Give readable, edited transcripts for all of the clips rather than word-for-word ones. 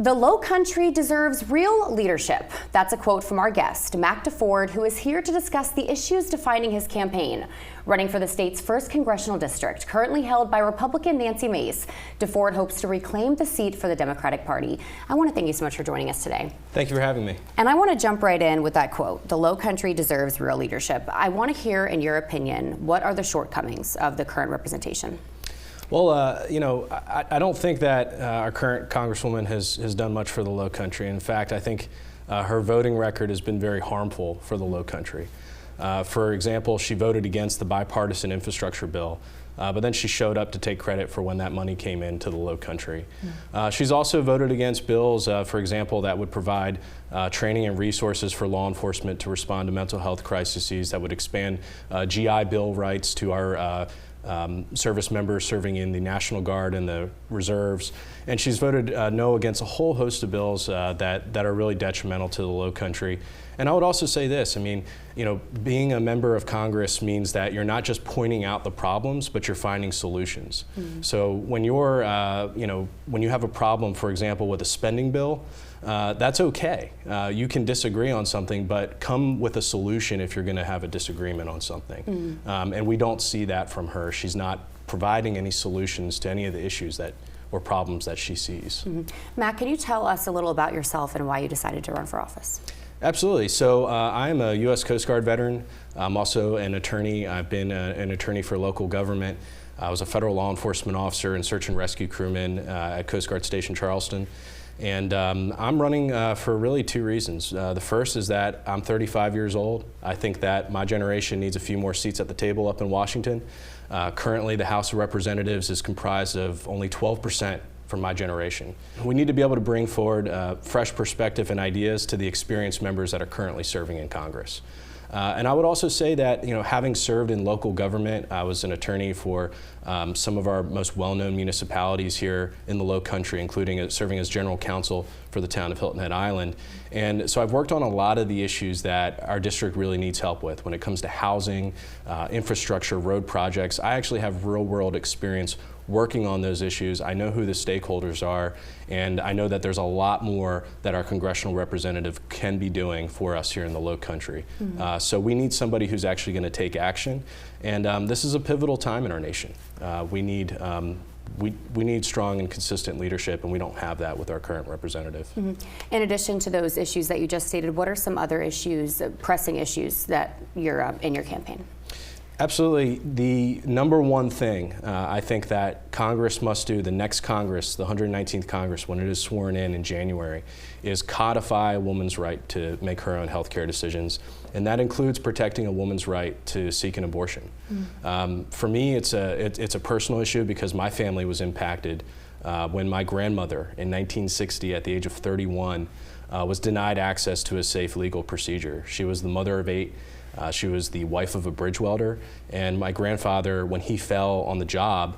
The Low Country deserves real leadership. That's a quote from our guest, Mac Deford, who is here to discuss the issues defining his campaign. Running for the state's first congressional district, currently held by Republican Nancy Mace, Deford hopes to reclaim the seat for the Democratic Party. I want to thank you so much for joining us today. Thank you for having me. And I want to jump right in with that quote, the Low Country deserves real leadership. I want to hear, in your opinion, what are the shortcomings of the current representation? Well, I don't think that our current Congresswoman has done much for the Low Country. In fact, I think her voting record has been very harmful for the Low Country. For example, she voted against the bipartisan infrastructure bill, but then she showed up to take credit for when that money came into the Low Country. She's also voted against bills, for example, that would provide training and resources for law enforcement to respond to mental health crises, that would expand GI Bill rights to our service members serving in the National Guard and the reserves. And she's voted no against a whole host of bills that are really detrimental to the Low Country. And I would also say this, I mean, being a member of Congress means that you're not just pointing out the problems, but you're finding solutions. So when you're, when you have a problem, for example, with a spending bill, that's okay. You can disagree on something, but come with a solution if you're going to have a disagreement on something. And we don't see that from her. She's not providing any solutions to any of the issues or problems that she sees. Matt, can you tell us a little about yourself and why you decided to run for office? Absolutely. So I am a U.S. Coast Guard veteran. I'm also an attorney. I've been an attorney for local government. I was a federal law enforcement officer and search and rescue crewman at Coast Guard Station Charleston. And I'm running for really two reasons. The first is that I'm 35 years old. I think that my generation needs a few more seats at the table up in Washington. Currently, the House of Representatives is comprised of only 12% from my generation. We need to be able to bring forward fresh perspective and ideas to the experienced members that are currently serving in Congress. And I would also say that, having served in local government, I was an attorney for some of our most well-known municipalities here in the Low Country, including serving as general counsel for the town of Hilton Head Island. And so I've worked on a lot of the issues that our district really needs help with when it comes to housing, infrastructure, road projects. I actually have real-world experience working on those issues. I know who the stakeholders are, and I know that there's a lot more that our congressional representative can be doing for us here in the Low Country. So we need somebody who's actually going to take action, and this is a pivotal time in our nation. We need strong and consistent leadership, and we don't have that with our current representative. In addition to those issues that you just stated, what are some other issues, pressing issues, that you're in your campaign? Absolutely. The number one thing I think that Congress must do, the next Congress, the 119th Congress, when it is sworn in January, is codify a woman's right to make her own health care decisions. And that includes protecting a woman's right to seek an abortion. For me, it's a personal issue because my family was impacted when my grandmother in 1960, at the age of 31, was denied access to a safe legal procedure. She was the mother of 8. She was the wife of a bridge welder, and my grandfather, when he fell on the job,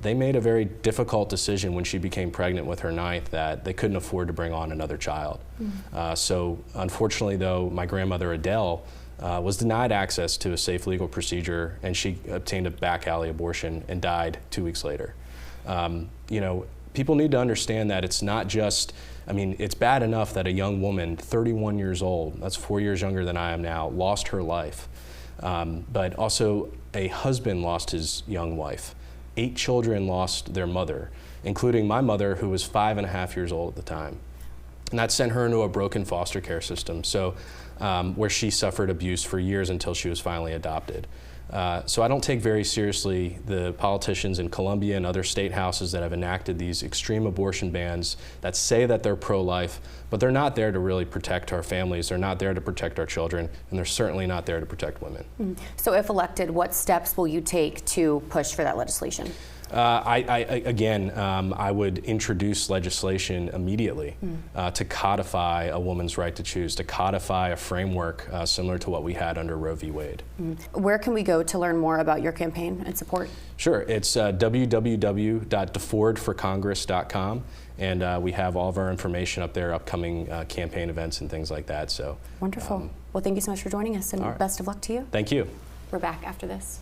they made a very difficult decision when she became pregnant with her 9th that they couldn't afford to bring on another child. So unfortunately, though, my grandmother Adele was denied access to a safe legal procedure, and she obtained a back alley abortion and died 2 weeks later. People need to understand that it's not just, it's bad enough that a young woman, 31 years old, that's 4 years younger than I am now, lost her life. But also a husband lost his young wife. 8 children lost their mother, including my mother, who was 5.5 years old at the time. And that sent her into a broken foster care system, where she suffered abuse for years until she was finally adopted. So I don't take very seriously the politicians in Columbia and other state houses that have enacted these extreme abortion bans that say that they're pro-life, but they're not there to really protect our families, they're not there to protect our children, and they're certainly not there to protect women. So if elected, what steps will you take to push for that legislation? I would introduce legislation immediately to codify a woman's right to choose, to codify a framework similar to what we had under Roe v. Wade. Where can we go to learn more about your campaign and support? Sure, it's www.defordforcongress.com, and we have all of our information up there, upcoming campaign events and things like that. So wonderful. Well, thank you so much for joining us, and best of luck to you. Thank you. We're back after this.